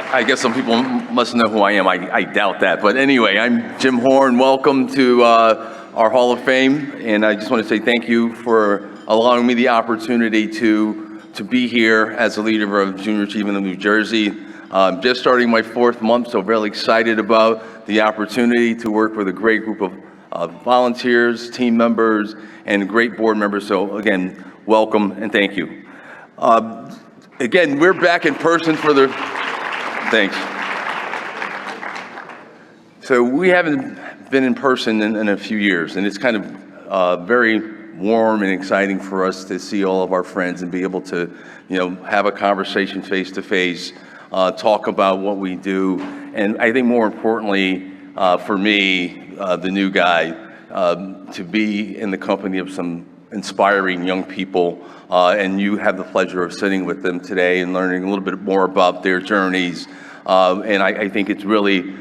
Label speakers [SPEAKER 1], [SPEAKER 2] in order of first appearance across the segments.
[SPEAKER 1] I guess some people must know who I am. I doubt that. But anyway, I'm Jim Horn. Welcome to our Hall of Fame. And I just want to say thank you for allowing me the opportunity to be here as a leader of Junior Achievement of New Jersey. Just starting my 4th month, so really excited about the opportunity to work with a great group of volunteers, team members, and great board members. So again, welcome and thank you. Again, we're back in person for the, thanks. So we haven't been in person in a few years, and it's kind of very warm and exciting for us to see all of our friends and be able to, have a conversation face to face, talk about what we do, and I think more importantly, for me, the new guy, to be in the company of some inspiring young people, and you have the pleasure of sitting with them today and learning a little bit more about their journeys. And I think it really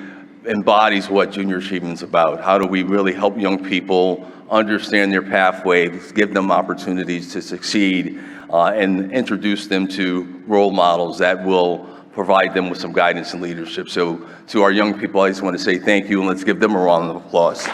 [SPEAKER 1] embodies what Junior Achievement's about. How do we really help young people understand their pathways, give them opportunities to succeed, and introduce them to role models that will provide them with some guidance and leadership. So to our young people, I just want to say thank you, and let's give them a round of applause.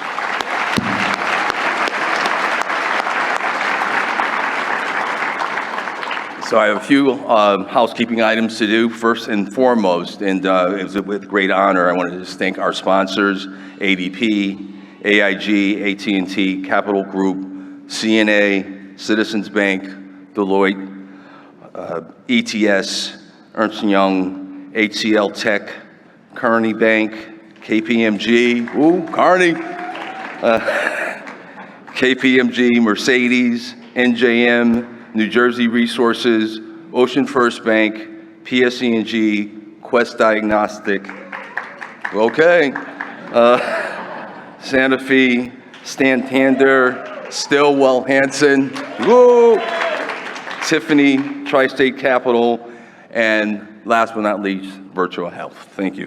[SPEAKER 1] So I have a few housekeeping items to do. First and foremost, and it was with great honor, I want to just thank our sponsors, ADP, AIG, AT&T, Capital Group, CNA, Citizens Bank, Deloitte, ETS, Ernst & Young, HCL Tech, Kearney Bank, KPMG, Kearney, KPMG, Mercedes, NJM, New Jersey Resources, Ocean First Bank, PSE&G, Quest Diagnostic, Santa Fe, Santander, Stillwell-Hansen, Tiffany, Tri-State Capital, and last but not least, Virtua Health. Thank you.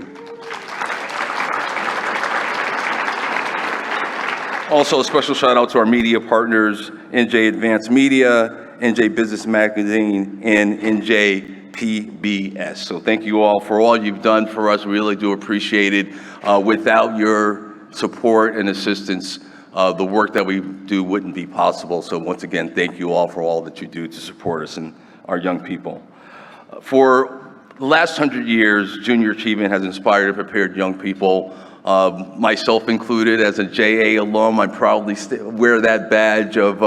[SPEAKER 1] Also, a special shout out to our media partners, NJ Advanced Media, NJ Business Magazine, and NJ PBS. So thank you all for all you've done for us. We really do appreciate it. Without your support and assistance, the work that we do wouldn't be possible. So once again, thank you all for all that you do to support us and our young people. For the last 100 years, Junior Achievement has inspired and prepared young people, myself included. As a JA alum, I proudly wear that badge of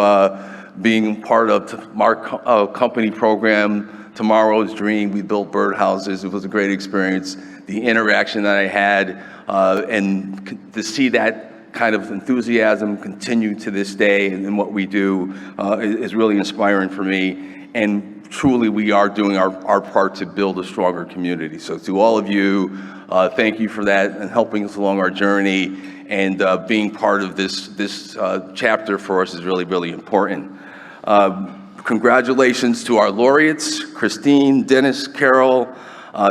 [SPEAKER 1] being part of our company program, Tomorrow's Dream. We built birdhouses. It was a great experience. The interaction that I had, and to see that kind of enthusiasm continue to this day in what we do is really inspiring for me. And truly, we are doing our part to build a stronger community. So to all of you, thank you for that and helping us along our journey, and being part of this chapter for us is really, really important. Congratulations to our laureates, Christine, Dennis, Carol.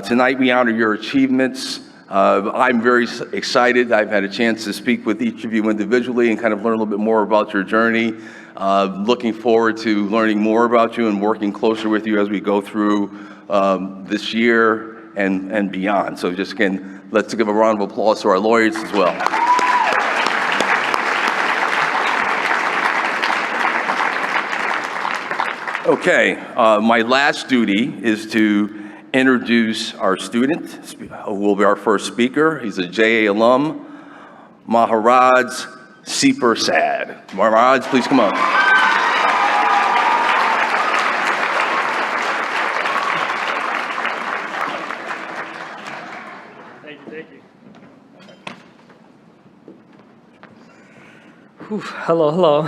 [SPEAKER 1] Tonight we honor your achievements. I'm very excited. I've had a chance to speak with each of you individually and kind of learn a little bit more about your journey. Looking forward to learning more about you and working closer with you as we go through this year and beyond. So just again, let's give a round of applause to our laureates as well. Okay, my last duty is to introduce our student, who will be our first speaker. He's a JA alum, Maharaj Seepersad. Maharaj, please come up.
[SPEAKER 2] Thank you. Whew, hello.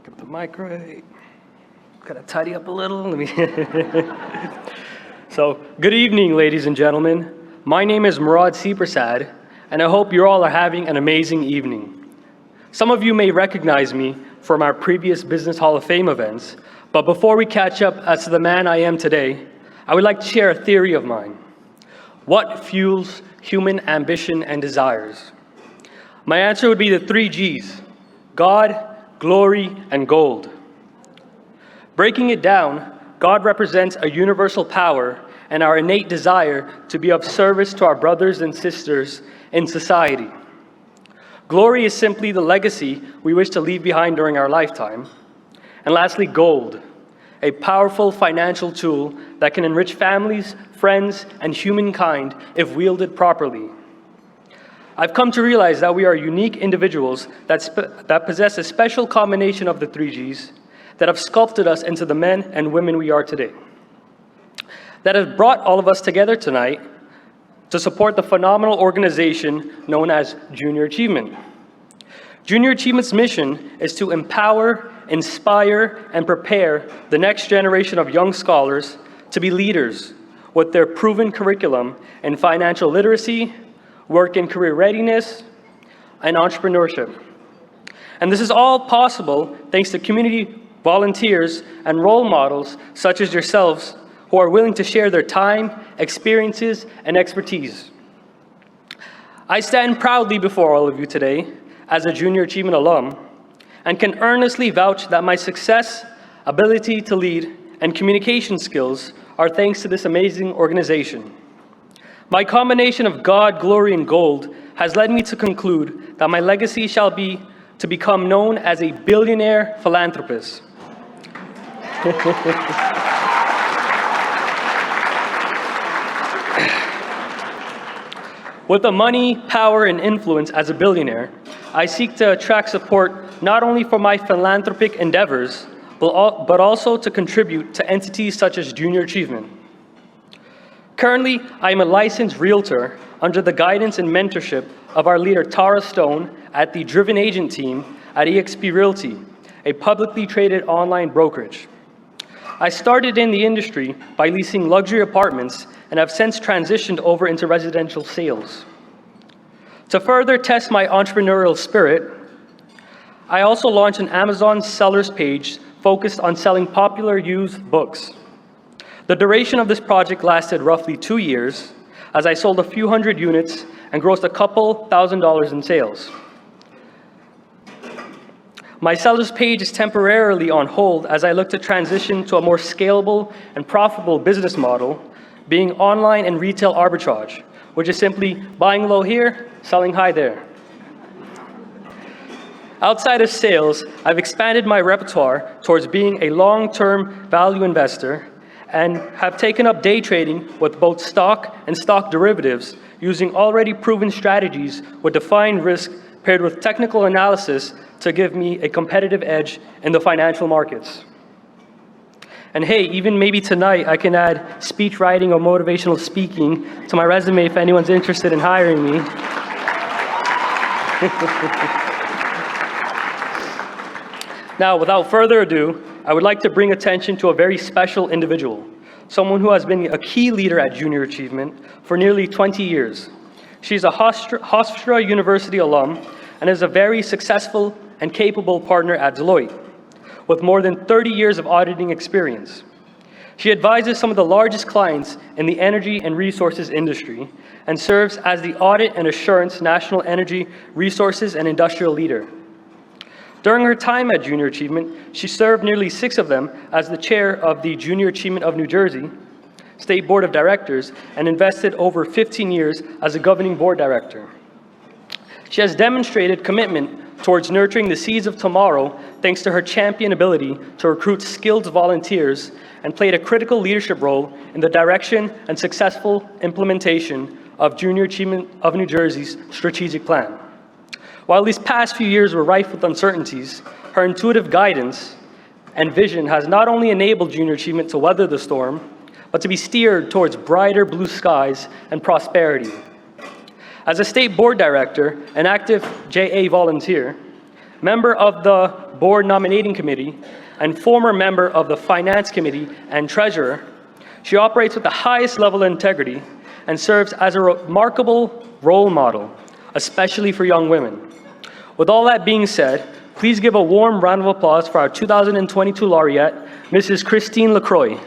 [SPEAKER 2] Get the mic right. Gotta tidy up a little. So, good evening, ladies and gentlemen. My name is Maharaj Seepersad, and I hope you all are having an amazing evening. Some of you may recognize me from our previous Business Hall of Fame events, but before we catch up as to the man I am today, I would like to share a theory of mine. What fuels human ambition and desires? My answer would be the 3 G's: God, glory, and gold. Breaking it down, God represents a universal power and our innate desire to be of service to our brothers and sisters in society. Glory is simply the legacy we wish to leave behind during our lifetime. And lastly, gold, a powerful financial tool that can enrich families, friends, and humankind if wielded properly. I've come to realize that we are unique individuals that possess a special combination of the three Gs that have sculpted us into the men and women we are today. That has brought all of us together tonight to support the phenomenal organization known as Junior Achievement. Junior Achievement's mission is to empower, inspire, and prepare the next generation of young scholars to be leaders with their proven curriculum in financial literacy, work and career readiness, and entrepreneurship. And this is all possible thanks to community volunteers and role models such as yourselves who are willing to share their time, experiences, and expertise. I stand proudly before all of you today as a Junior Achievement alum and can earnestly vouch that my success, ability to lead, and communication skills are thanks to this amazing organization. My combination of God, glory, and gold has led me to conclude that my legacy shall be to become known as a billionaire philanthropist. With the money, power, and influence as a billionaire, I seek to attract support not only for my philanthropic endeavors, but also to contribute to entities such as Junior Achievement. Currently, I am a licensed realtor under the guidance and mentorship of our leader, Tara Stone, at the Driven Agent team at eXp Realty, a publicly traded online brokerage. I started in the industry by leasing luxury apartments and have since transitioned over into residential sales. To further test my entrepreneurial spirit, I also launched an Amazon sellers page focused on selling popular used books. The duration of this project lasted roughly 2 years, as I sold a few hundred units and grossed a couple $1,000s in sales. My sellers page is temporarily on hold as I look to transition to a more scalable and profitable business model, being online and retail arbitrage, which is simply buying low here, selling high there. Outside of sales, I've expanded my repertoire towards being a long-term value investor and have taken up day trading with both stock and stock derivatives using already proven strategies with defined risk paired with technical analysis to give me a competitive edge in the financial markets. And hey, even maybe tonight I can add speech writing or motivational speaking to my resume if anyone's interested in hiring me. Now, without further ado, I would like to bring attention to a very special individual, someone who has been a key leader at Junior Achievement for nearly 20 years. She's a Hofstra University alum and is a very successful and capable partner at Deloitte, with more than 30 years of auditing experience. She advises some of the largest clients in the energy and resources industry and serves as the Audit and Assurance National Energy Resources and Industrial Leader. During her time at Junior Achievement, she served nearly 6 of them as the chair of the Junior Achievement of New Jersey State Board of Directors and invested over 15 years as a governing board director. She has demonstrated commitment towards nurturing the seeds of tomorrow thanks to her champion ability to recruit skilled volunteers and played a critical leadership role in the direction and successful implementation of Junior Achievement of New Jersey's strategic plan. While these past few years were rife with uncertainties, her intuitive guidance and vision has not only enabled Junior Achievement to weather the storm, but to be steered towards brighter blue skies and prosperity. As a state board director, an active JA volunteer, member of the board nominating committee, and former member of the finance committee and treasurer, she operates with the highest level of integrity and serves as a remarkable role model, especially for young women. With all that being said, please give a warm round of applause for our 2022 laureate, Mrs. Christine LaCroix.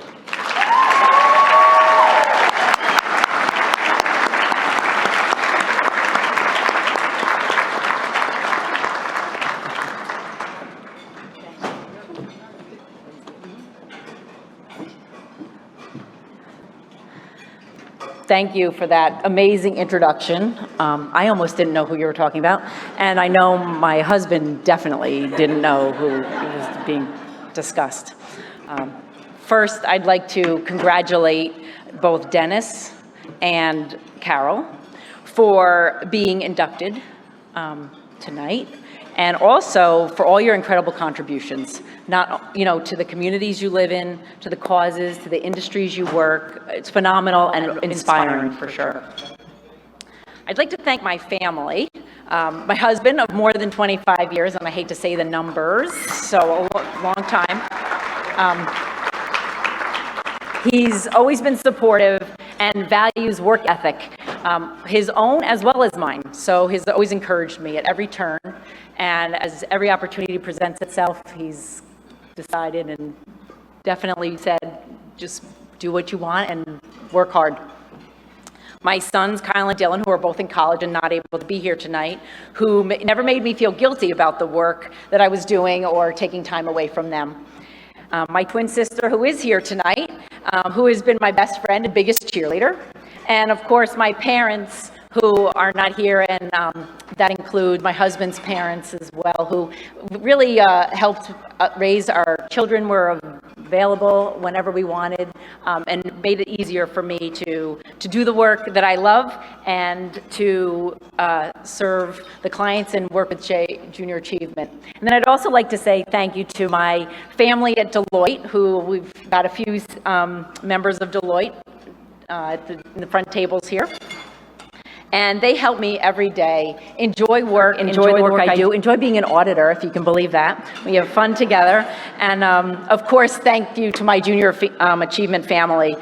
[SPEAKER 3] thank you for that amazing introduction. I almost didn't know who you were talking about, and I know my husband definitely didn't know who was being discussed. First, I'd like to congratulate both Dennis and Carol for being inducted tonight, and also for all your incredible contributions, to the communities you live in, to the causes, to the industries you work. It's phenomenal and inspiring for sure. I'd like to thank my family, my husband of more than 25 years, and I hate to say the numbers, so a long time. He's always been supportive and values work ethic, his own as well as mine. So he's always encouraged me at every turn. And as every opportunity presents itself, he's decided and definitely said, just do what you want and work hard. My sons, Kyle and Dylan, who are both in college and not able to be here tonight, who never made me feel guilty about the work that I was doing or taking time away from them. My twin sister, who is here tonight, who has been my best friend and biggest cheerleader. And of course, my parents, who are not here, and that include my husband's parents as well, who really helped raise our children, were available whenever we wanted, and made it easier for me to do the work that I love and to serve the clients and work with Junior Achievement. And then I'd also like to say thank you to my family at Deloitte, who we've got a few members of Deloitte in the front tables here. And they help me every day enjoy work, enjoy the work I do, enjoy being an auditor, if you can believe that. We have fun together. And of course, thank you to my Junior Achievement family.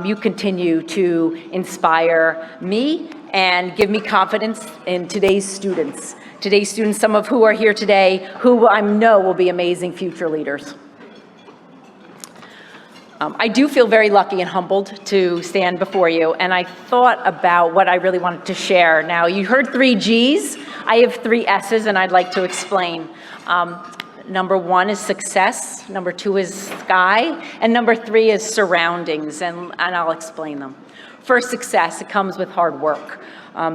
[SPEAKER 3] You continue to inspire me and give me confidence in today's students. Today's students, some of who are here today, who I know will be amazing future leaders. I do feel very lucky and humbled to stand before you, and I thought about what I really wanted to share. Now, you heard 3 G's. I have 3 S's, and I'd like to explain. Number 1 is success, number 2 is sky, and number 3 is surroundings, and I'll explain them. For success, it comes with hard work.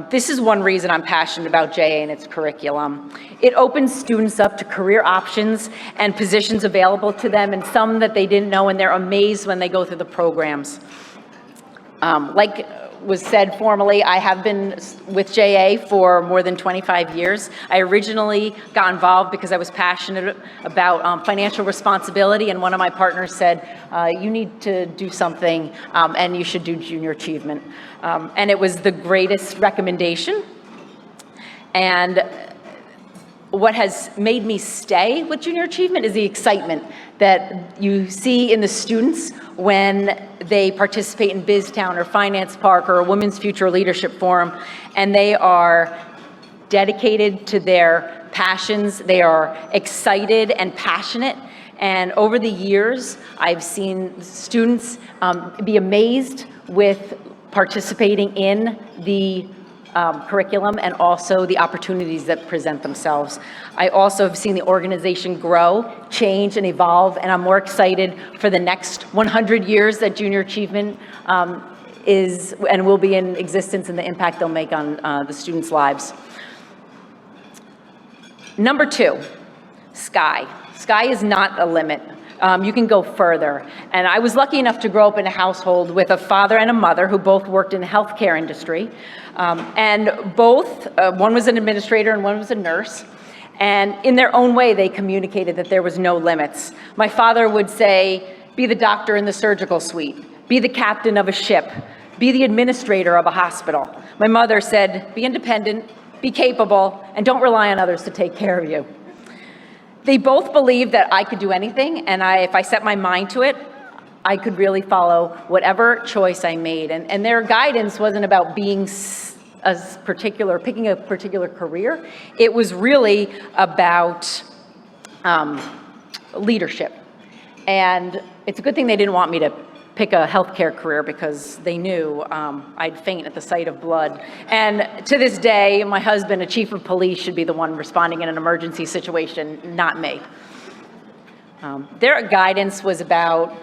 [SPEAKER 3] This is one reason I'm passionate about JA and its curriculum. It opens students up to career options and positions available to them, and some that they didn't know, and they're amazed when they go through the programs. Like was said formally, I have been with JA for more than 25 years. I originally got involved because I was passionate about financial responsibility, and one of my partners said, you need to do something, and you should do Junior Achievement. And it was the greatest recommendation. And what has made me stay with Junior Achievement is the excitement that you see in the students when they participate in BizTown or Finance Park or a Women's Future Leadership Forum, and they are dedicated to their passions. They are excited and passionate. And over the years, I've seen students be amazed with participating in the curriculum and also the opportunities that present themselves. I also have seen the organization grow, change, and evolve, and I'm more excited for the next 100 years that Junior Achievement is and will be in existence, and the impact they'll make on the students' lives. Number 2, sky. Sky is not a limit. You can go further. And I was lucky enough to grow up in a household with a father and a mother who both worked in the healthcare industry. And both, one was an administrator and one was a nurse. And in their own way, they communicated that there was no limits. My father would say, be the doctor in the surgical suite, be the captain of a ship, be the administrator of a hospital. My mother said, be independent, be capable, and don't rely on others to take care of you. They both believed that I could do anything, and if I set my mind to it, I could really follow whatever choice I made. And their guidance wasn't about being picking a particular career. It was really about leadership. And it's a good thing they didn't want me to pick a healthcare career, because they knew I'd faint at the sight of blood. And to this day, my husband, a chief of police, should be the one responding in an emergency situation, not me. Their guidance was about,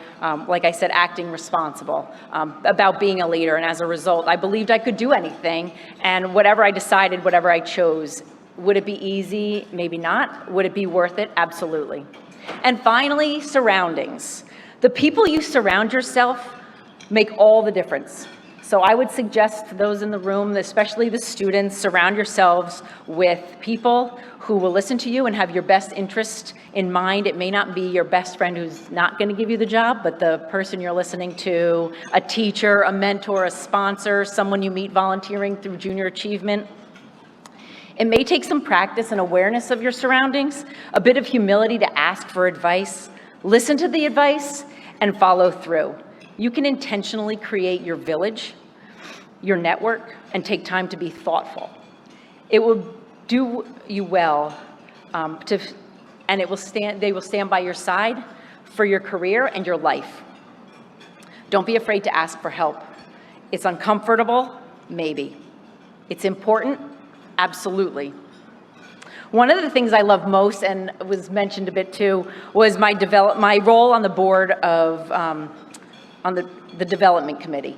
[SPEAKER 3] like I said, acting responsible, about being a leader, and as a result, I believed I could do anything, and whatever I decided, whatever I chose, would it be easy? Maybe not. Would it be worth it? Absolutely. And finally, surroundings. The people you surround yourself make all the difference. So I would suggest to those in the room, especially the students, surround yourselves with people who will listen to you and have your best interest in mind. It may not be your best friend who's not going to give you the job, but the person you're listening to, a teacher, a mentor, a sponsor, someone you meet volunteering through junior achievement. It may take some practice and awareness of your surroundings, a bit of humility to ask for advice, listen to the advice, and follow through. You can intentionally create your village, your network, and take time to be thoughtful. It will do you well, and they will stand by your side for your career and your life. Don't be afraid to ask for help. It's uncomfortable, maybe. It's important, absolutely. One of the things I love most, and was mentioned a bit too, was my role on the board of on the development committee.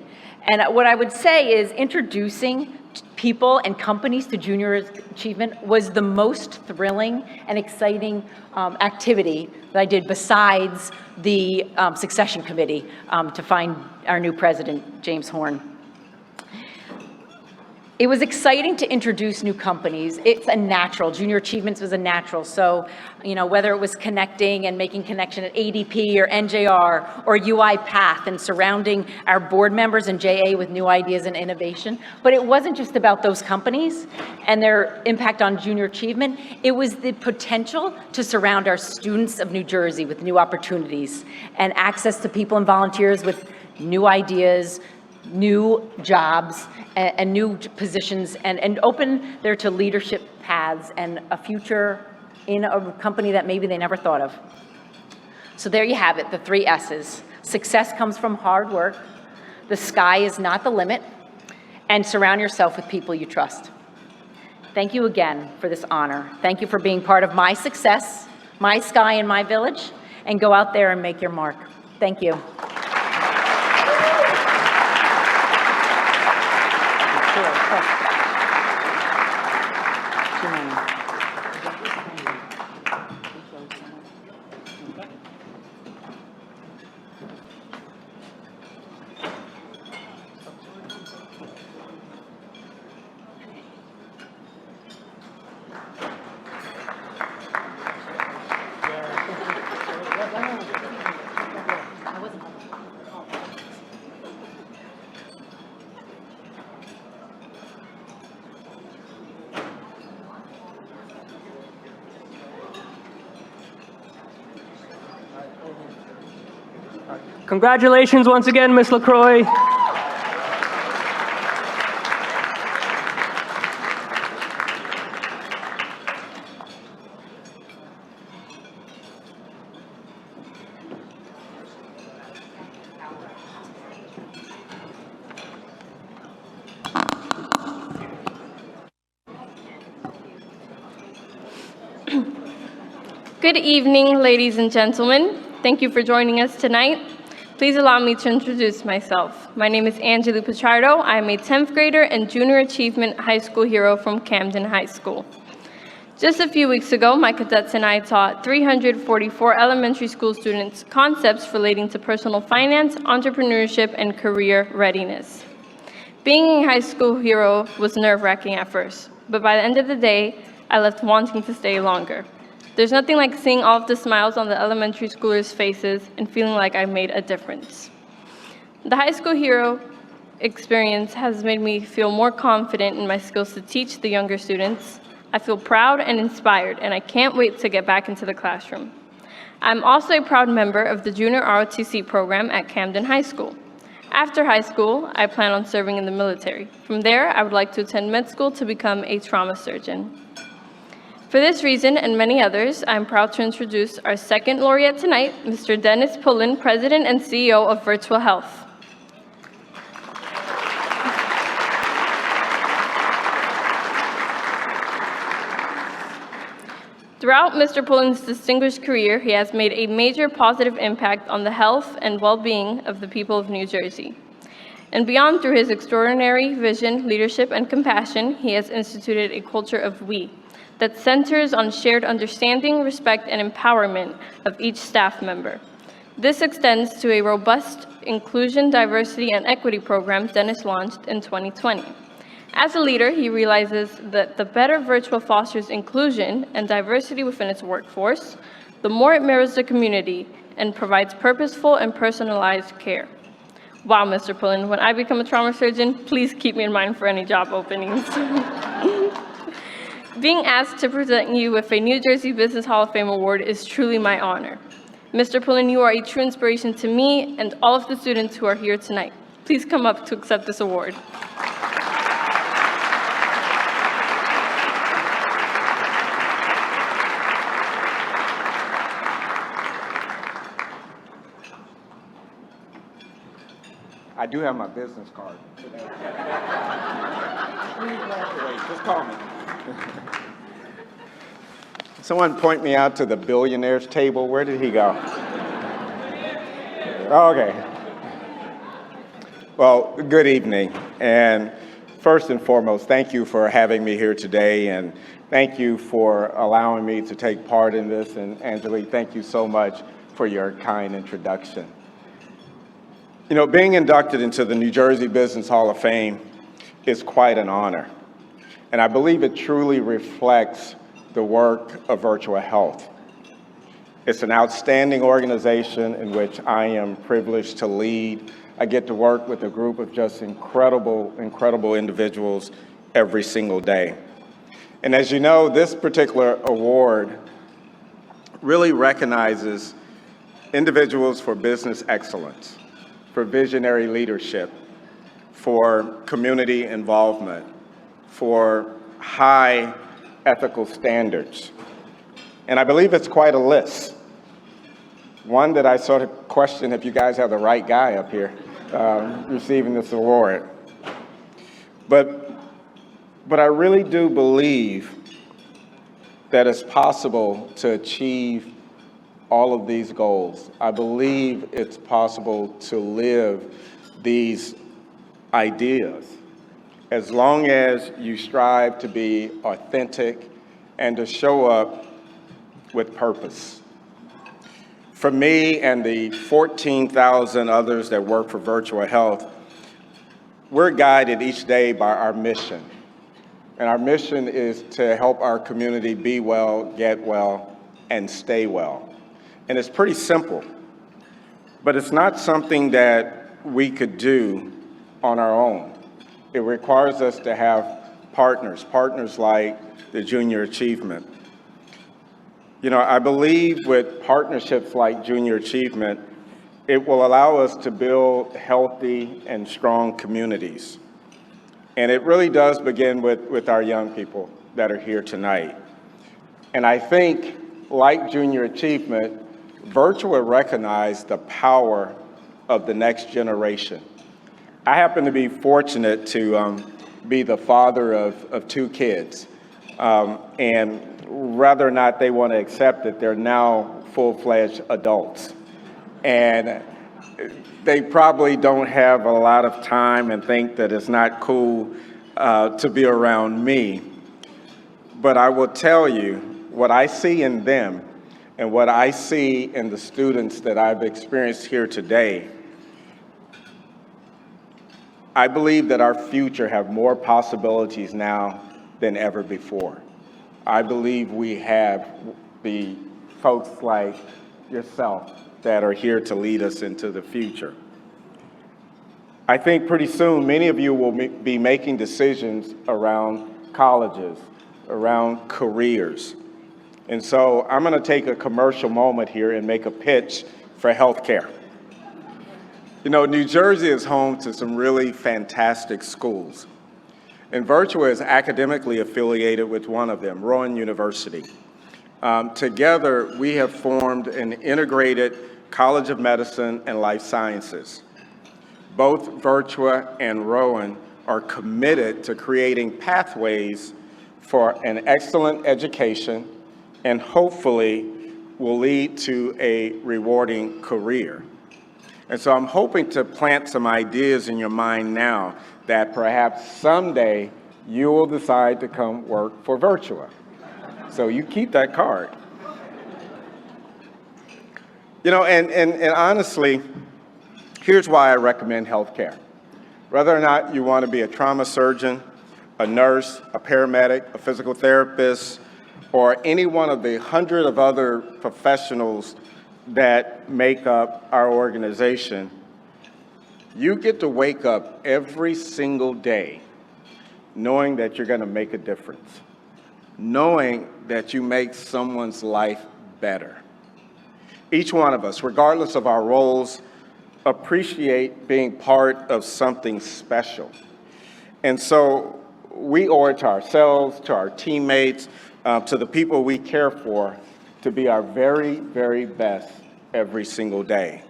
[SPEAKER 3] And what I would say is introducing people and companies to junior achievement was the most thrilling and exciting activity that I did besides the succession committee to find our new president, James Horn. It was exciting to introduce new companies. It's a natural. Junior Achievements was a natural. So, whether it was connecting and making connection at ADP or NJR or UiPath and surrounding our board members and JA with new ideas and innovation. But it wasn't just about those companies and their impact on junior achievement. It was the potential to surround our students of New Jersey with new opportunities and access to people and volunteers with new ideas, new jobs, and new positions, and open there to leadership paths and a future in a company that maybe they never thought of. So there you have it, the 3 S's. Success comes from hard work, the sky is not the limit, and surround yourself with people you trust. Thank you again for this honor. Thank you for being part of my success, my sky and my village, and go out there and make your mark. Thank you.
[SPEAKER 2] Congratulations once again, Ms. LaCroix.
[SPEAKER 4] Good evening, ladies and gentlemen. Thank you for joining us tonight. Please allow me to introduce myself. My name is Angela Pichardo. I am a 10th grader and Junior Achievement High School hero from Camden High School. Just a few weeks ago, my cadets and I taught 344 elementary school students concepts relating to personal finance, entrepreneurship, and career readiness. Being a high school hero was nerve-wracking at first, but by the end of the day, I left wanting to stay longer. There's nothing like seeing all of the smiles on the elementary schoolers' faces and feeling like I made a difference. The high school hero experience has made me feel more confident in my skills to teach the younger students. I feel proud and inspired, and I can't wait to get back into the classroom. I'm also a proud member of the Junior ROTC program at Camden High School. After high school, I plan on serving in the military. From there, I would like to attend med school to become a trauma surgeon. For this reason and many others, I'm proud to introduce our second laureate tonight, Mr. Dennis Pullin, President and CEO of Virtua Health. Throughout Mr. Pullin's distinguished career, he has made a major positive impact on the health and well-being of the people of New Jersey. And beyond, through his extraordinary vision, leadership, and compassion, he has instituted a culture of we that centers on shared understanding, respect, and empowerment of each staff member. This extends to a robust inclusion, diversity, and equity program Dennis launched in 2020. As a leader, he realizes that the better Virtua fosters inclusion and diversity within its workforce, the more it mirrors the community and provides purposeful and personalized care. Wow, Mr. Pullin, when I become a trauma surgeon, please keep me in mind for any job openings. Being asked to present you with a New Jersey Business Hall of Fame award is truly my honor. Mr. Pullin, you are a true inspiration to me and all of the students who are here tonight. Please come up to accept this award.
[SPEAKER 5] I do have my business card. Just call me. Someone point me out to the billionaires table. Where did he go? Okay. Well, good evening. And first and foremost, thank you for having me here today. And thank you for allowing me to take part in this. And Angelique, thank you so much for your kind introduction. You know, being inducted into the New Jersey Business Hall of Fame is quite an honor. And I believe it truly reflects the work of Virtua Health. It's an outstanding organization in which I am privileged to lead. I get to work with a group of just incredible individuals every single day. And as you know, this particular award really recognizes individuals for business excellence, for visionary leadership, for community involvement, for high ethical standards. And I believe it's quite a list. One that I sort of question if you guys have the right guy up here receiving this award. But I really do believe that it's possible to achieve all of these goals. I believe it's possible to live these ideas as long as you strive to be authentic and to show up with purpose. For me and the 14,000 others that work for Virtua Health, we're guided each day by our mission. And our mission is to help our community be well, get well, and stay well. And it's pretty simple, but it's not something that we could do on our own. It requires us to have partners like the Junior Achievement. You know, I believe with partnerships like Junior Achievement, it will allow us to build healthy and strong communities. And it really does begin with our young people that are here tonight. And I think, like Junior Achievement, Virtua recognized the power of the next generation. I happen to be fortunate to be the father of two kids. And whether or not they want to accept it, they're now full-fledged adults. And they probably don't have a lot of time and think that it's not cool to be around me. But I will tell you, what I see in them and what I see in the students that I've experienced here today, I believe that our future have more possibilities now than ever before. I believe we have the folks like yourself that are here to lead us into the future. I think pretty soon many of you will be making decisions around colleges, around careers. And so I'm going to take a commercial moment here and make a pitch for healthcare. You know, New Jersey is home to some really fantastic schools. And Virtua is academically affiliated with one of them, Rowan University. Together, we have formed an integrated College of Medicine and Life Sciences. Both Virtua and Rowan are committed to creating pathways for an excellent education and hopefully will lead to a rewarding career. And so I'm hoping to plant some ideas in your mind now that perhaps someday you will decide to come work for Virtua. So you keep that card. You know, and honestly, here's why I recommend healthcare. Whether or not you want to be a trauma surgeon, a nurse, a paramedic, a physical therapist, or any one of the 100 of other professionals that make up our organization, you get to wake up every single day knowing that you're going to make a difference, knowing that you make someone's life better. Each one of us, regardless of our roles, appreciate being part of something special. And so we owe it to ourselves, to our teammates, to the people we care for, to be our very, very best every single day.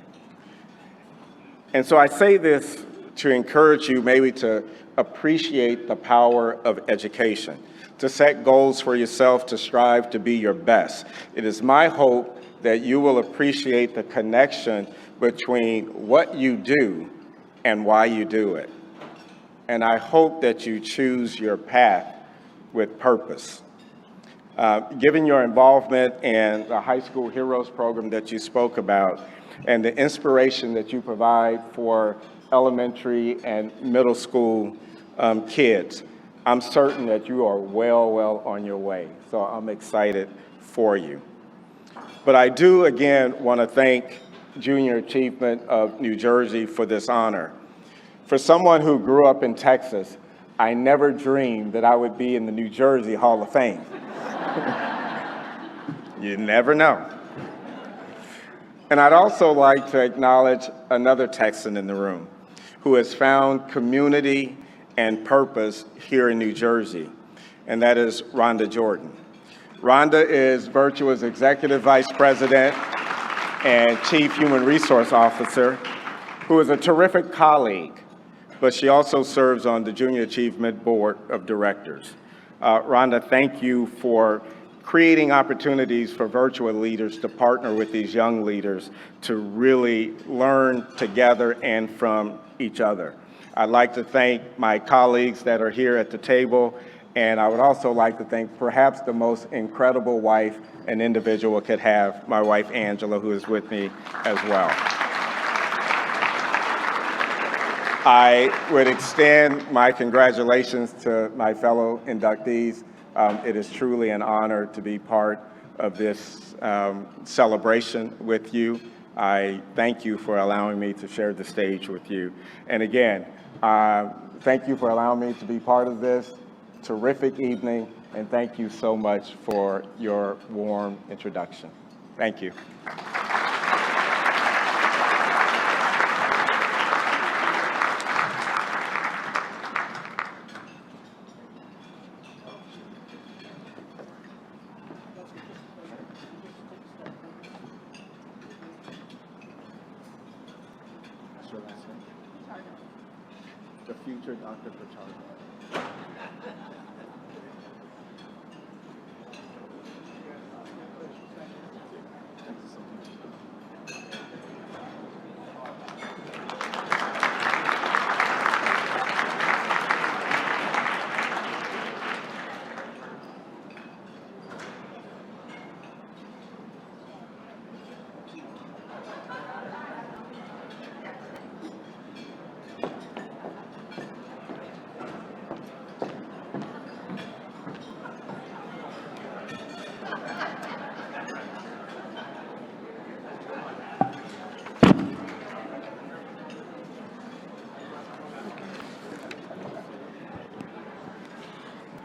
[SPEAKER 5] And so I say this to encourage you maybe to appreciate the power of education, to set goals for yourself, to strive to be your best. It is my hope that you will appreciate the connection between what you do and why you do it. And I hope that you choose your path with purpose. Given your involvement in the High School Heroes program that you spoke about, and the inspiration that you provide for elementary and middle school kids, I'm certain that you are well on your way. So I'm excited for you. But I do, again, want to thank Junior Achievement of New Jersey for this honor. For someone who grew up in Texas, I never dreamed that I would be in the New Jersey Hall of Fame. You never know. And I'd also like to acknowledge another Texan in the room who has found community and purpose here in New Jersey, and that is Rhonda Jordan. Rhonda is Virtua's Executive Vice President and Chief Human Resource Officer, who is a terrific colleague, but she also serves on the Junior Achievement Board of Directors. Rhonda, thank you for creating opportunities for Virtua leaders to partner with these young leaders to really learn together and from each other. I'd like to thank my colleagues that are here at the table, and I would also like to thank perhaps the most incredible wife an individual could have, my wife Angela, who is with me as well. I would extend my congratulations to my fellow inductees. It is truly an honor to be part of this celebration with you. I thank you for allowing me to share the stage with you. And again, thank you for allowing me to be part of this terrific evening, and thank you so much for your warm introduction. Thank you. The future Dr. Pichardo.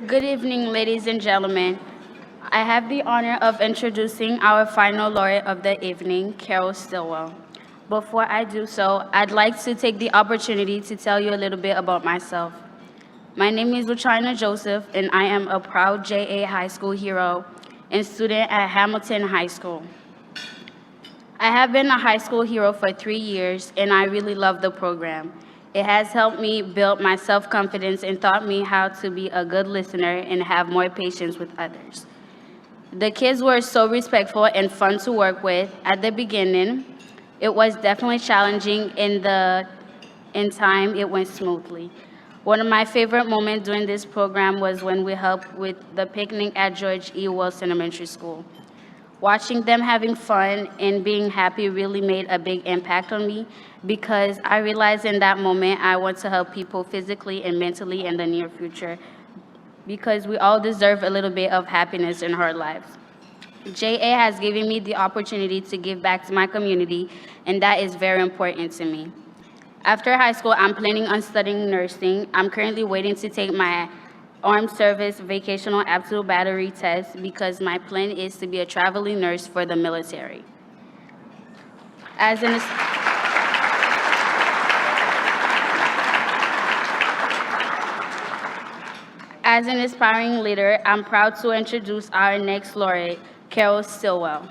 [SPEAKER 6] Good evening, ladies and gentlemen. I have the honor of introducing our final laureate of the evening, Carol Stillwell. Before I do so, I'd like to take the opportunity to tell you a little bit about myself. My name is LaCroix Joseph, and I am a proud JA High School hero and student at Hamilton High School. I have been a high school hero for 3 years, and I really love the program. It has helped me build my self-confidence and taught me how to be a good listener and have more patience with others. The kids were so respectful and fun to work with. At the beginning, it was definitely challenging. In time, it went smoothly. One of my favorite moments during this program was when we helped with the picnic at George E. Wilson Elementary School. Watching them having fun and being happy really made a big impact on me because I realized in that moment I want to help people physically and mentally in the near future because we all deserve a little bit of happiness in our lives. JA has given me the opportunity to give back to my community, and that is very important to me. After high school, I'm planning on studying nursing. I'm currently waiting to take my Armed Service Vocational Aptitude Battery test because my plan is to be a traveling nurse for the military. As an aspiring leader, I'm proud to introduce our next laureate, Carol Stillwell.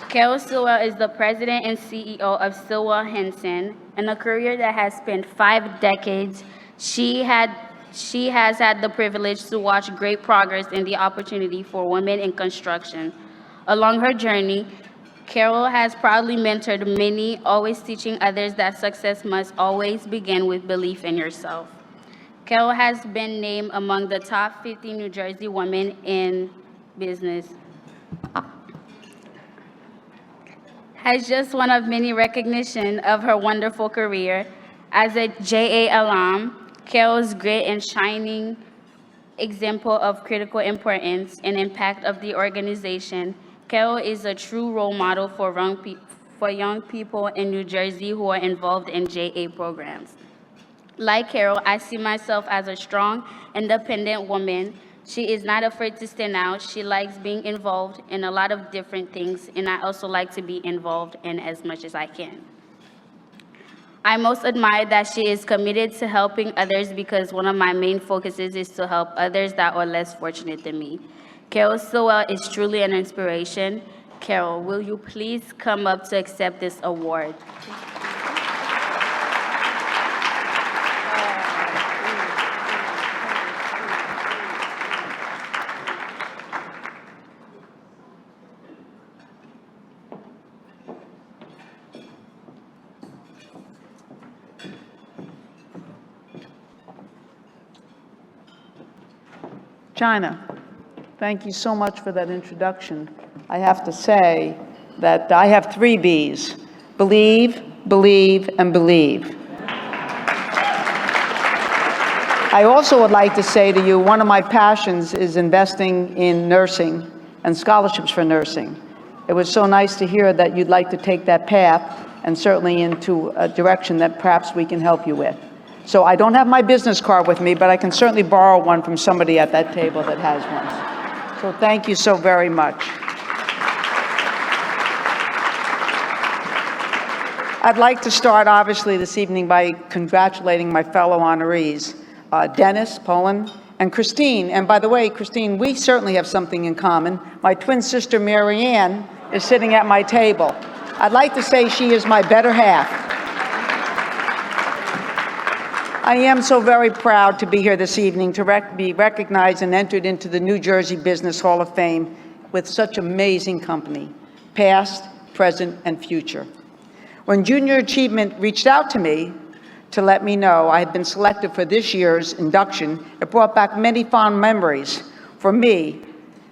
[SPEAKER 6] Carol Stillwell is the president and CEO of Stillwell-Hansen, and a career that has spanned 5 decades. She has had the privilege to watch great progress in the opportunity for women in construction. Along her journey, Carol has proudly mentored many, always teaching others that success must always begin with belief in yourself. Carol has been named among the top 50 New Jersey women in business. Has just one of many recognition of her wonderful career. As a JA alum, Carol's great and shining example of critical importance and impact of the organization. Carol is a true role model for young people in New Jersey who are involved in JA programs. Like Carol, I see myself as a strong, independent woman. She is not afraid to stand out. She likes being involved in a lot of different things, and I also like to be involved in as much as I can. I most admire that she is committed to helping others because one of my main focuses is to help others that are less fortunate than me. Carol Stillwell is truly an inspiration. Carol, will you please come up to accept this award?
[SPEAKER 7] China, thank you so much for that introduction. I have to say that I have 3 B's: believe, believe, and believe. I also would like to say to you, one of my passions is investing in nursing and scholarships for nursing. It was so nice to hear that you'd like to take that path and certainly into a direction that perhaps we can help you with. So I don't have my business card with me, but I can certainly borrow one from somebody at that table that has one. So thank you so very much. I'd like to start, obviously, this evening by congratulating my fellow honorees, Dennis, Pullin, and Christine. And by the way, Christine, we certainly have something in common. My twin sister, Mary Ann, is sitting at my table. I'd like to say she is my better half. I am so very proud to be here this evening to be recognized and entered into the New Jersey Business Hall of Fame with such amazing company, past, present, and future. When Junior Achievement reached out to me to let me know I had been selected for this year's induction, it brought back many fond memories for me,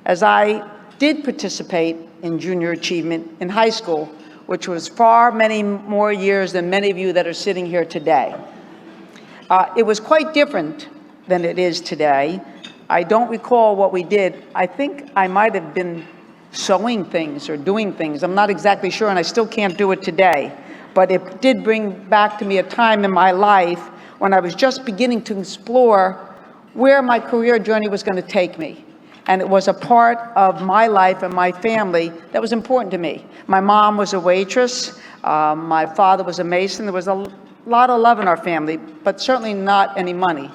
[SPEAKER 7] as I did participate in Junior Achievement in high school, which was far many more years than many of you that are sitting here today. It was quite different than it is today. I don't recall what we did. I think I might have been sewing things or doing things. I'm not exactly sure, and I still can't do it today. But it did bring back to me a time in my life when I was just beginning to explore where my career journey was going to take me. And it was a part of my life and my family that was important to me. My mom was a waitress. My father was a mason. There was a lot of love in our family, but certainly not any money.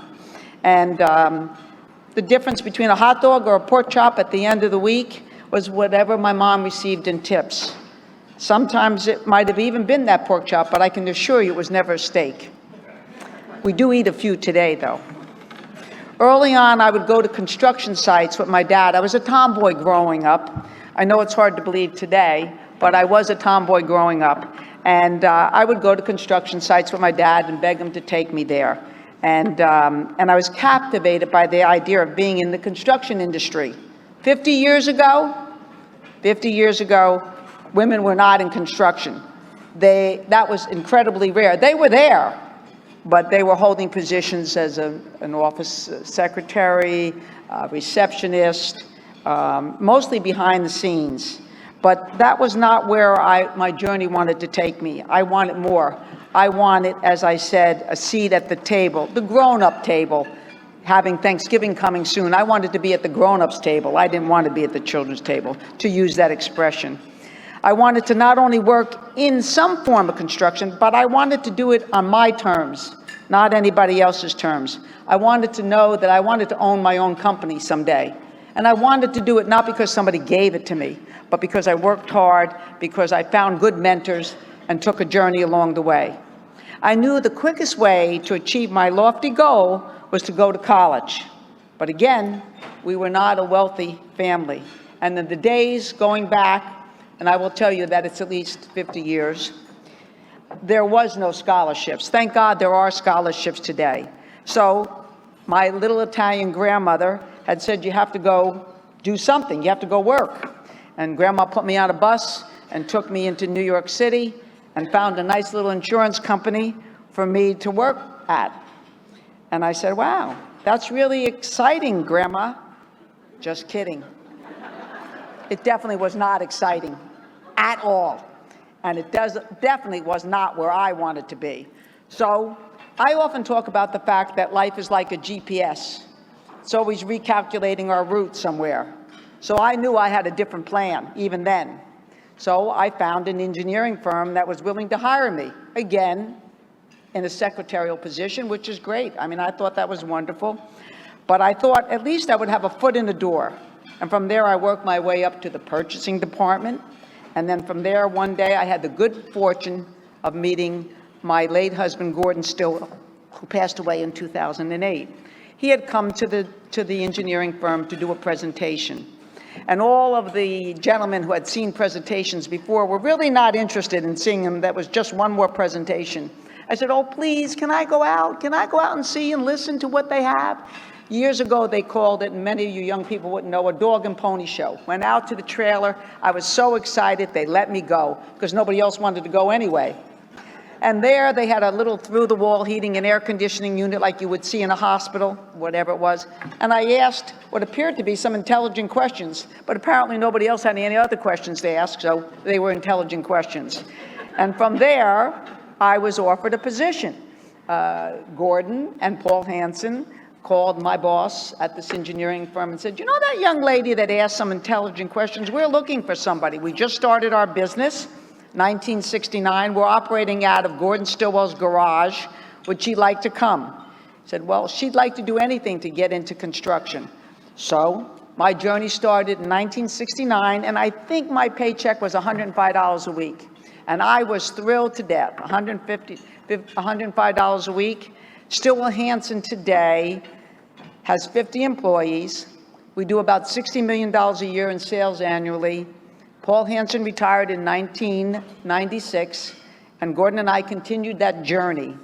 [SPEAKER 7] And the difference between a hot dog or a pork chop at the end of the week was whatever my mom received in tips. Sometimes it might have even been that pork chop, but I can assure you it was never a steak. We do eat a few today, though. Early on, I would go to construction sites with my dad. I was a tomboy growing up. I know it's hard to believe today, but I was a tomboy growing up. And I would go to construction sites with my dad and beg him to take me there. And I was captivated by the idea of being in the construction industry. 50 years ago, women were not in construction. That was incredibly rare. They were there, but they were holding positions as an office secretary, receptionist, mostly behind the scenes. But that was not where my journey wanted to take me. I wanted more. I wanted, as I said, a seat at the table, the grown-up table. Having Thanksgiving coming soon, I wanted to be at the grown-ups table. I didn't want to be at the children's table, to use that expression. I wanted to not only work in some form of construction, but I wanted to do it on my terms, not anybody else's terms. I wanted to know that I wanted to own my own company someday. And I wanted to do it not because somebody gave it to me, but because I worked hard, because I found good mentors and took a journey along the way. I knew the quickest way to achieve my lofty goal was to go to college. But again, we were not a wealthy family. And in the days going back, and I will tell you that it's at least 50 years, there was no scholarships. Thank God there are scholarships today. So my little Italian grandmother had said, you have to go do something, you have to go work. And Grandma put me on a bus and took me into New York City and found a nice little insurance company for me to work at. And I said, wow, that's really exciting, Grandma. Just kidding. It definitely was not exciting at all. And it definitely was not where I wanted to be. So I often talk about the fact that life is like a GPS. It's always recalculating our route somewhere. So I knew I had a different plan, even then. So I found an engineering firm that was willing to hire me, again, in a secretarial position, which is great. I mean, I thought that was wonderful. But I thought at least I would have a foot in the door. And from there, I worked my way up to the purchasing department. And then from there, one day, I had the good fortune of meeting my late husband, Gordon Stillwell, who passed away in 2008. He had come to the engineering firm to do a presentation. And all of the gentlemen who had seen presentations before were really not interested in seeing him. That was just one more presentation. I said, oh, please, can I go out? Can I go out and see and listen to what they have? Years ago, they called it, and many of you young people wouldn't know, a dog and pony show. Went out to the trailer. I was so excited they let me go because nobody else wanted to go anyway. And there they had a little through-the-wall heating and air conditioning unit like you would see in a hospital, whatever it was. And I asked what appeared to be some intelligent questions, but apparently nobody else had any other questions to ask, so they were intelligent questions. And from there, I was offered a position. Gordon and Paul Hansen called my boss at this engineering firm and said, you know that young lady that asked some intelligent questions? We're looking for somebody. We just started our business. 1969, we're operating out of Gordon Stillwell's garage. Would she like to come? I said, well, she'd like to do anything to get into construction. So my journey started in 1969, and I think my paycheck was $105 a week. And I was thrilled to death, $105 a week. Stillwell-Hansen today has 50 employees. We do about $60 million a year in sales annually. Paul Hansen retired in 1996, and Gordon and I continued that journey.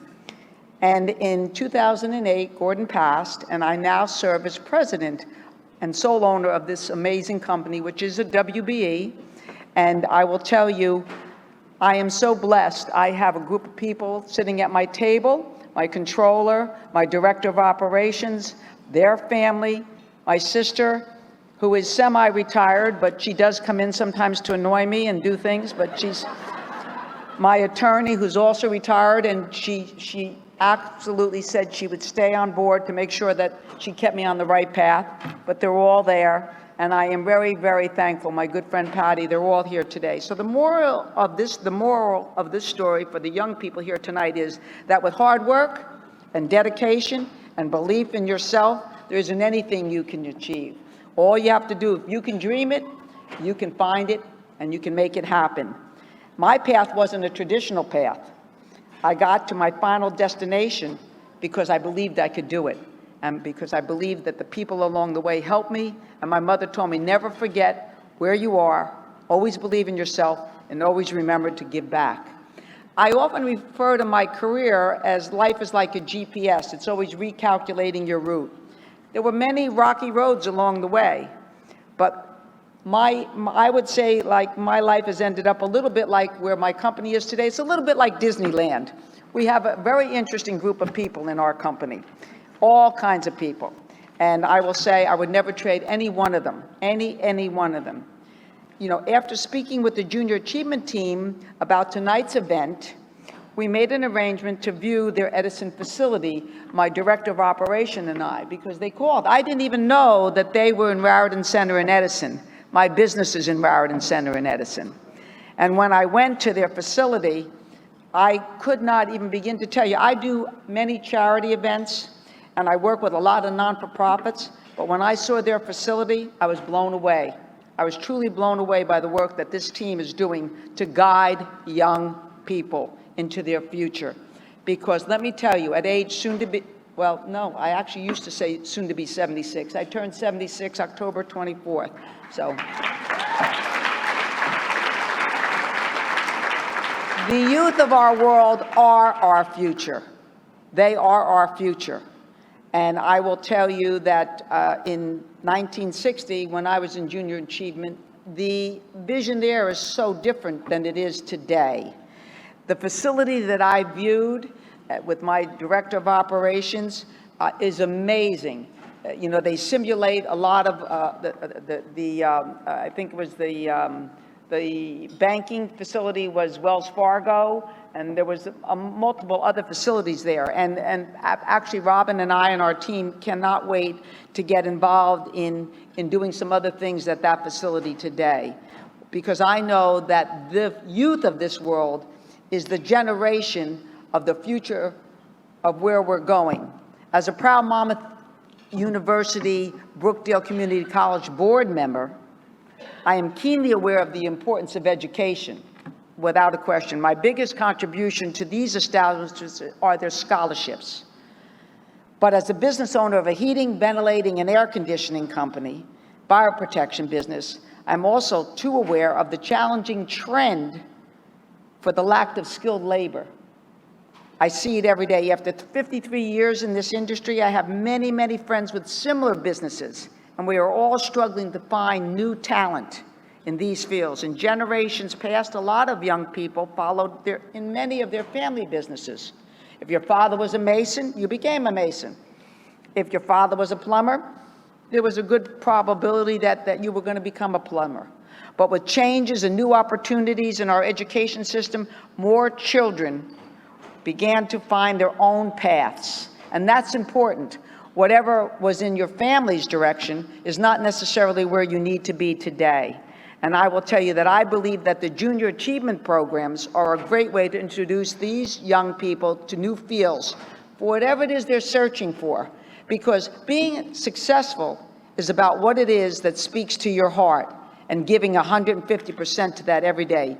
[SPEAKER 7] And in 2008, Gordon passed, and I now serve as president and sole owner of this amazing company, which is a WBE. And I will tell you, I am so blessed. I have a group of people sitting at my table, my controller, my director of operations, their family, my sister, who is semi-retired, but she does come in sometimes to annoy me and do things, but she's my attorney, who's also retired, and she absolutely said she would stay on board to make sure that she kept me on the right path, but they're all there, and I am very, very thankful. My good friend Patty, they're all here today. So the moral of this story for the young people here tonight is that with hard work and dedication and belief in yourself, there isn't anything you can achieve. All you have to do, if you can dream it, you can find it, and you can make it happen. My path wasn't a traditional path. I got to my final destination because I believed I could do it, and because I believed that the people along the way helped me, and my mother told me, never forget where you are, always believe in yourself, and always remember to give back. I often refer to my career as life is like a GPS. It's always recalculating your route. There were many rocky roads along the way, but I would say, like, my life has ended up a little bit like where my company is today. It's a little bit like Disneyland. We have a very interesting group of people in our company, all kinds of people. And I will say I would never trade any one of them, any one of them. You know, after speaking with the Junior Achievement team about tonight's event, we made an arrangement to view their Edison facility, my director of operation and I, because they called. I didn't even know that they were in Raritan Center in Edison. My business is in Raritan Center in Edison. And when I went to their facility, I could not even begin to tell you. I do many charity events, and I work with a lot of non-for-profits, but when I saw their facility, I was blown away. I was truly blown away by the work that this team is doing to guide young people into their future. Because let me tell you, at age soon to be, well, no, I actually used to say soon to be 76. I turned 76 October 24th. So the youth of our world are our future. They are our future. And I will tell you that in 1960, when I was in Junior Achievement, the vision there is so different than it is today. The facility that I viewed with my director of operations is amazing. You know, they simulate a lot of I think it was the banking facility was Wells Fargo, and there was multiple other facilities there. And actually, Robin and I and our team cannot wait to get involved in doing some other things at that facility today, because I know that the youth of this world is the generation of the future of where we're going. As a proud Monmouth University Brookdale Community College board member, I am keenly aware of the importance of education, without a question. My biggest contribution to these establishments are their scholarships. But as a business owner of a heating, ventilating, and air conditioning company, fire protection business, I'm also too aware of the challenging trend for the lack of skilled labor. I see it every day. After 53 years in this industry, I have many, many friends with similar businesses, and we are all struggling to find new talent in these fields. In generations past, a lot of young people followed in many of their family businesses. If your father was a mason, you became a mason. If your father was a plumber, there was a good probability that you were going to become a plumber. But with changes and new opportunities in our education system, more children began to find their own paths. And that's important. Whatever was in your family's direction is not necessarily where you need to be today. And I will tell you that I believe that the Junior Achievement programs are a great way to introduce these young people to new fields for whatever it is they're searching for. Because being successful is about what it is that speaks to your heart, and giving 150% to that every day.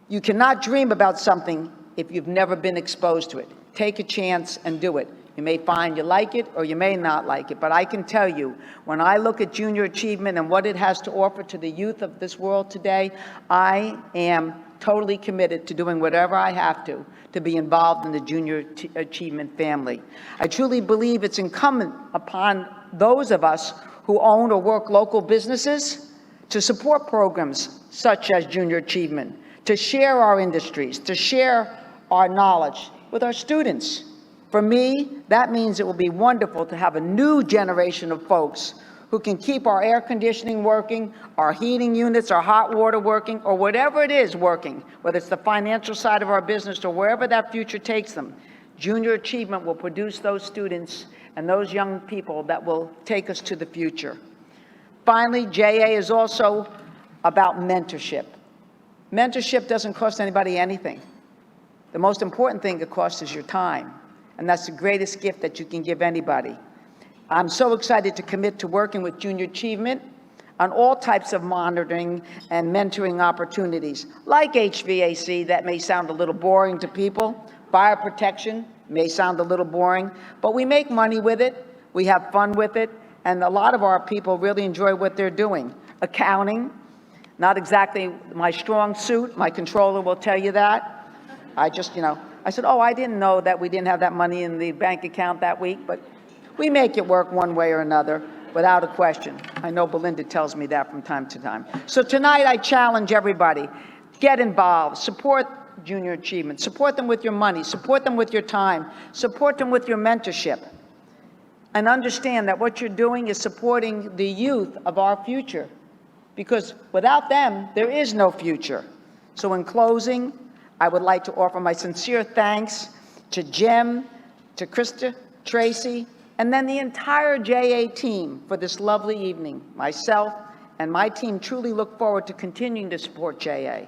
[SPEAKER 7] You cannot dream about something if you've never been exposed to it. Take a chance and do it. You may find you like it or you may not like it, but I can tell you, when I look at Junior Achievement and what it has to offer to the youth of this world today, I am totally committed to doing whatever I have to be involved in the Junior Achievement family. I truly believe it's incumbent upon those of us who own or work local businesses to support programs such as Junior Achievement, to share our industries, to share our knowledge with our students. For me, that means it will be wonderful to have a new generation of folks who can keep our air conditioning working, our heating units, our hot water working, or whatever it is working, whether it's the financial side of our business or wherever that future takes them. Junior Achievement will produce those students and those young people that will take us to the future. Finally, JA is also about mentorship. Mentorship doesn't cost anybody anything. The most important thing it costs is your time, and that's the greatest gift that you can give anybody. I'm so excited to commit to working with Junior Achievement on all types of monitoring and mentoring opportunities, like HVAC. That may sound a little boring to people, Fire protection may sound a little boring, but we make money with it, we have fun with it, and a lot of our people really enjoy what they're doing. Accounting, not exactly my strong suit, my controller will tell you that. I said, oh, I didn't know that we didn't have that money in the bank account that week, but we make it work one way or another, without a question. I know Belinda tells me that from time to time. So tonight I challenge everybody, get involved, support junior achievement, support them with your money, support them with your time, support them with your mentorship, and understand that what you're doing is supporting the youth of our future, because without them, there is no future. So in closing, I would like to offer my sincere thanks to Jim, to Krista, Tracy, and then the entire JA team for this lovely evening. Myself and my team truly look forward to continuing to support JA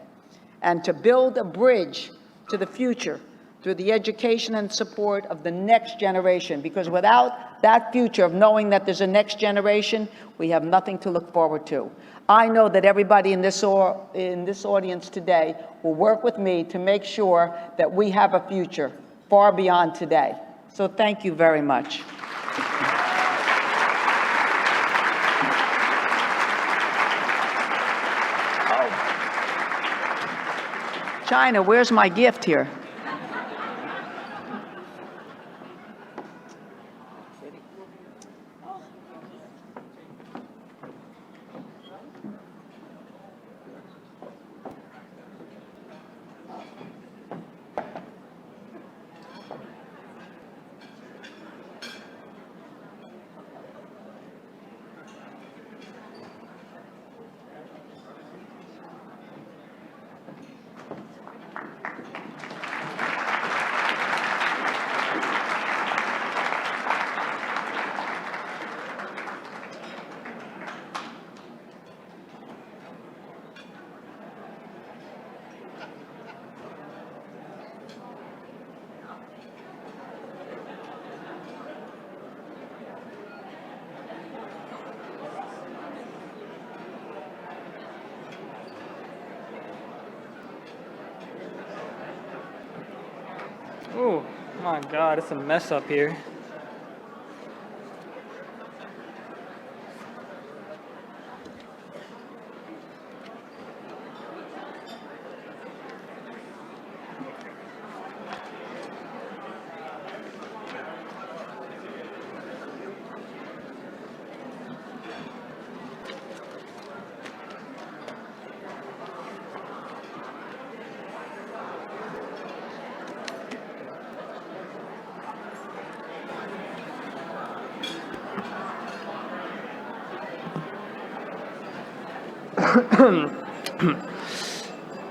[SPEAKER 7] and to build a bridge to the future through the education and support of the next generation, because without that future of knowing that there's a next generation, we have nothing to look forward to. I know that everybody in this audience today will work with me to make sure that we have a future far beyond today. So thank you very much. China, where's my gift here?
[SPEAKER 2] Oh my God, it's a mess up here.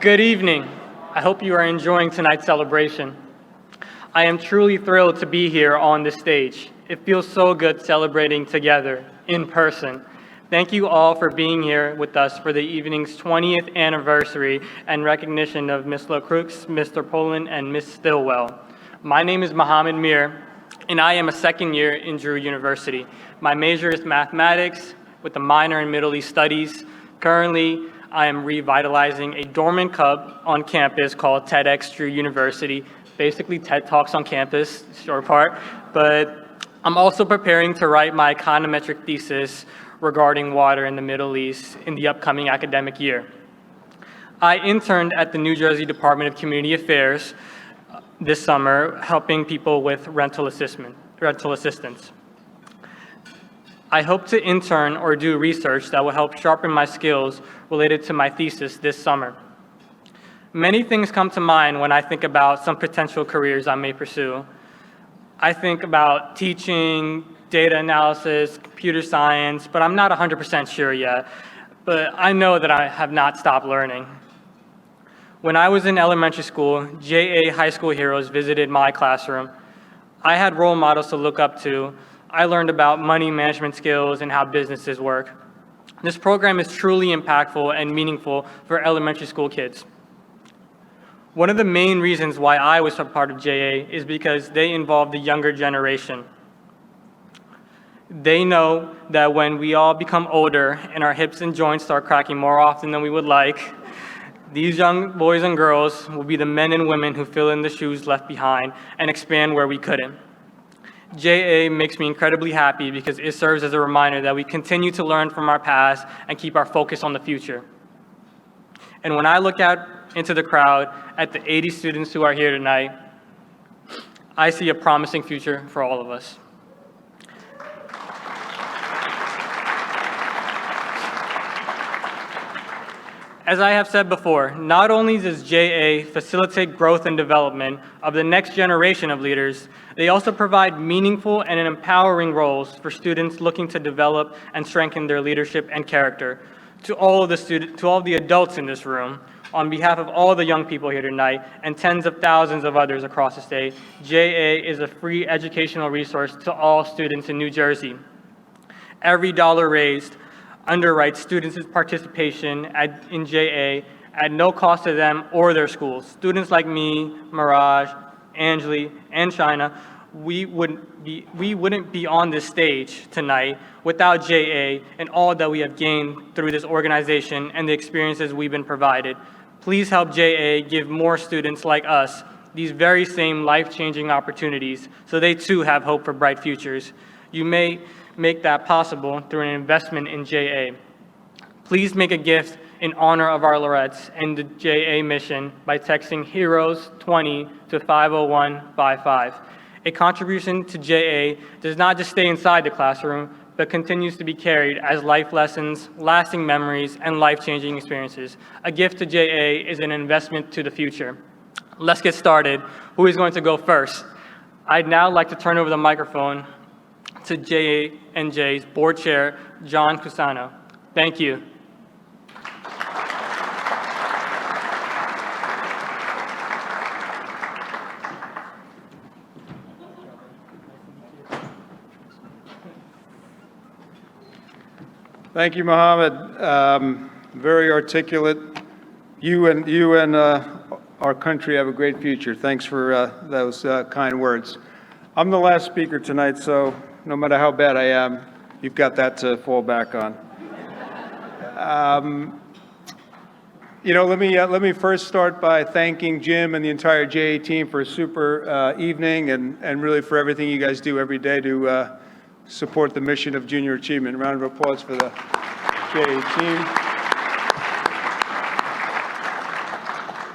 [SPEAKER 2] Good evening. I hope you are enjoying tonight's celebration. I am truly thrilled to be here on this stage. It feels so good celebrating together in person. Thank you all for being here with us for the evening's 20th anniversary and recognition of Ms. LaCroix, Mr. Pullin, and Ms. Stillwell. My name is Mohammed Mir, and I am a second year in Drew University. My major is mathematics with a minor in Middle East Studies. Currently, I am revitalizing a dormant club on campus called TEDx Drew University, basically TED Talks on campus, short part, but I'm also preparing to write my econometric thesis regarding water in the Middle East in the upcoming academic year. I interned at the New Jersey Department of Community Affairs this summer, helping people with rental assistance. I hope to intern or do research that will help sharpen my skills related to my thesis this summer. Many things come to mind when I think about some potential careers I may pursue. I think about teaching, data analysis, computer science, but I'm not 100% sure yet. But I know that I have not stopped learning. When I was in elementary school, JA high school heroes visited my classroom. I had role models to look up to. I learned about money management skills and how businesses work. This program is truly impactful and meaningful for elementary school kids. One of the main reasons why I was a part of JA is because they involve the younger generation. They know that when we all become older and our hips and joints start cracking more often than we would like, These young boys and girls will be the men and women who fill in the shoes left behind and expand where we couldn't. JA makes me incredibly happy because it serves as a reminder that we continue to learn from our past and keep our focus on the future. And when I look out into the crowd at the 80 students who are here tonight, I see a promising future for all of us. As I have said before, not only does JA facilitate growth and development of the next generation of leaders, they also provide meaningful and empowering roles for students looking to develop and strengthen their leadership and character. To all of the adults in this room, on behalf of all the young people here tonight and tens of thousands of others across the state, JA is a free educational resource to all students in New Jersey. Every dollar raised underwrites students' participation in JA at no cost to them or their schools. Students like me, Mirage, Angeli, and China, we wouldn't be on this stage tonight without JA and all that we have gained through this organization and the experiences we've been provided. Please help JA give more students like us these very same life-changing opportunities so they too have hope for bright futures. You may make that possible through an investment in JA. Please make a gift in honor of our laureates and the JA mission by texting HEROES20 to 50155. A contribution to JA does not just stay inside the classroom, but continues to be carried as life lessons, lasting memories, and life-changing experiences. A gift to JA is an investment to the future. Let's get started. Who is going to go first? I'd now like to turn over the microphone to JANJ's Board Chair, John Cusano. Thank you.
[SPEAKER 8] Thank you, Mohammed. Very articulate. You and our country have a great future. Thanks for those kind words. I'm the last speaker tonight, so no matter how bad I am, you've got that to fall back on. Let me first start by thanking Jim and the entire JA team for a super evening and really for everything you guys do every day to support the mission of junior achievement. A round of applause for the JA team.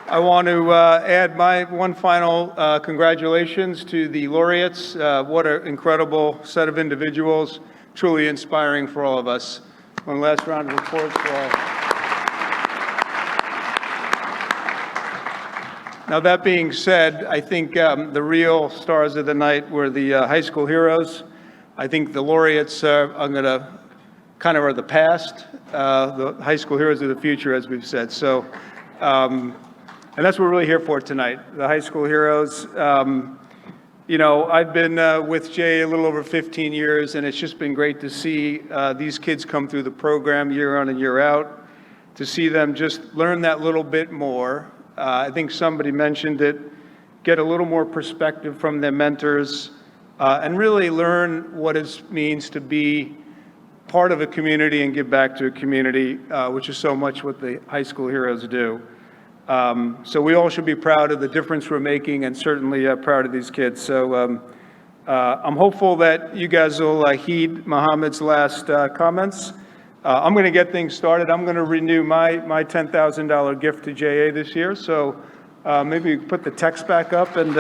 [SPEAKER 8] I want to add my one final congratulations to the laureates. What an incredible set of individuals, truly inspiring for all of us. One last round of applause for all. Now that being said, I think the real stars of the night were the high school heroes. I think the laureates are the past. The high school heroes are the future, as we've said. So. And that's what we're really here for tonight, the high school heroes. I've been with Jay a little over 15 years, and it's just been great to see these kids come through the program year on and year out, to see them just learn that little bit more. I think somebody mentioned it, get a little more perspective from their mentors, and really learn what it means to be part of a community and give back to a community, which is so much what the high school heroes do. So we all should be proud of the difference we're making and certainly proud of these kids. So I'm hopeful that you guys will heed Mohammed's last comments. I'm going to get things started. I'm going to renew my $10,000 gift to JA this year. So maybe you put the text back up and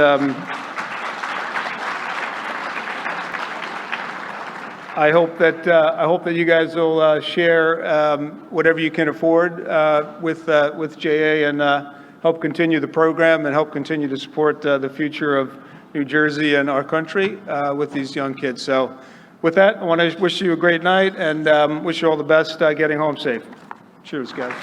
[SPEAKER 8] I hope that you guys will share whatever you can afford with JA and help continue the program and help continue to support the future of New Jersey and our country with these young kids. So with that, I want to wish you a great night and wish you all the best getting home safe. Cheers, guys.